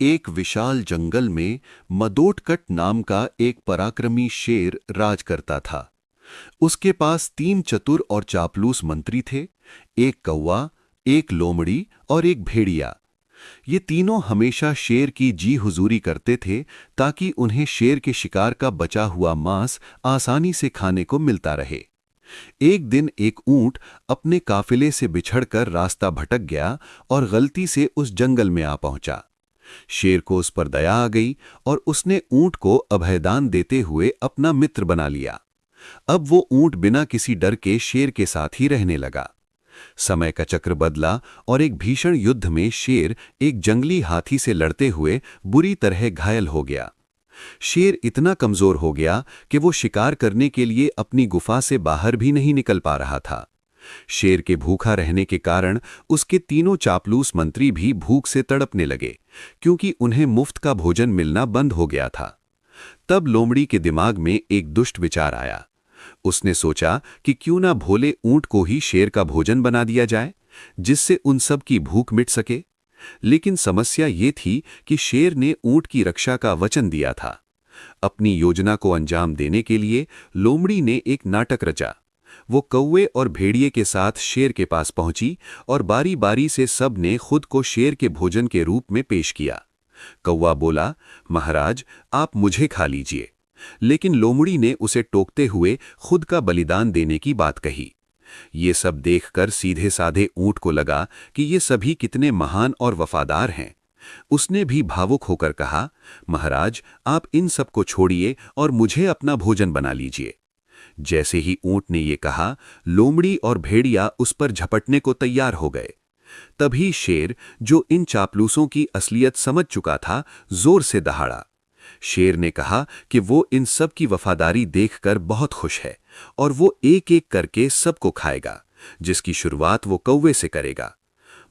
एक विशाल जंगल में मदोटकट नाम का एक पराक्रमी शेर राज करता था। उसके पास 3 चतुर और चापलूस मंत्री थे, एक कौवा, एक लोमड़ी और एक भेड़िया। ये तीनों हमेशा शेर की जी हुजूरी करते थे ताकि उन्हें शेर के शिकार का बचा हुआ मांस आसानी से खाने को मिलता रहे। एक दिन एक ऊंट अपने काफिले से बिछड़कर रास्ता भटक गया और गलती से उस जंगल में आ पहुंचा। शेर को उस पर दया आ गई और उसने ऊंट को अभयदान देते हुए अपना मित्र बना लिया। अब वो ऊंट बिना किसी डर के शेर के साथ ही रहने लगा। समय का चक्र बदला और एक भीषण युद्ध में शेर एक जंगली हाथी से लड़ते हुए बुरी तरह घायल हो गया। शेर इतना कमजोर हो गया कि वो शिकार करने के लिए अपनी गुफा से बाहर भी नहीं निकल पा रहा था। शेर के भूखा रहने के कारण उसके तीनों चापलूस मंत्री भी भूख से तड़पने लगे, क्योंकि उन्हें मुफ्त का भोजन मिलना बंद हो गया था। तब लोमड़ी के दिमाग में एक दुष्ट विचार आया। उसने सोचा कि क्यों ना भोले ऊंट को ही शेर का भोजन बना दिया जाए, जिससे उन सब की भूख मिट सके। लेकिन समस्या ये थी कि शेर ने ऊंट की रक्षा का वचन दिया था। अपनी योजना को अंजाम देने के लिए लोमड़ी ने एक नाटक रचा। वो कौवे और भेड़िए के साथ शेर के पास पहुंची और बारी बारी से सब ने खुद को शेर के भोजन के रूप में पेश किया। कौवा बोला, महाराज आप मुझे खा लीजिए, लेकिन लोमड़ी ने उसे टोकते हुए खुद का बलिदान देने की बात कही। ये सब देखकर सीधे साधे ऊंट को लगा कि ये सभी कितने महान और वफादार हैं। उसने भी भावुक होकर कहा, महाराज आप इन सब को छोड़िए और मुझे अपना भोजन बना लीजिए। जैसे ही ऊंट ने ये कहा, लोमड़ी और भेड़िया उस पर झपटने को तैयार हो गए। तभी शेर, जो इन चापलूसों की असलियत समझ चुका था, जोर से दहाड़ा। शेर ने कहा कि वो इन सब की वफादारी देखकर बहुत खुश है और वो एक एक करके सबको खाएगा, जिसकी शुरुआत वो कौवे से करेगा।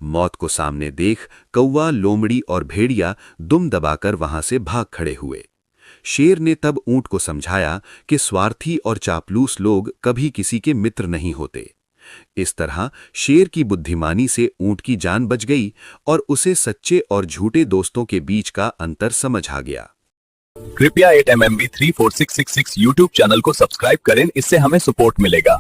मौत को सामने देख कौवा, लोमड़ी और भेड़िया दुम दबाकर वहां से भाग खड़े हुए। शेर ने तब ऊंट को समझाया कि स्वार्थी और चापलूस लोग कभी किसी के मित्र नहीं होते। इस तरह शेर की बुद्धिमानी से ऊंट की जान बच गई और उसे सच्चे और झूठे दोस्तों के बीच का अंतर समझ आ गया। कृपया 8mmb 34666 यूट्यूब चैनल को सब्सक्राइब करें, इससे हमें सपोर्ट मिलेगा।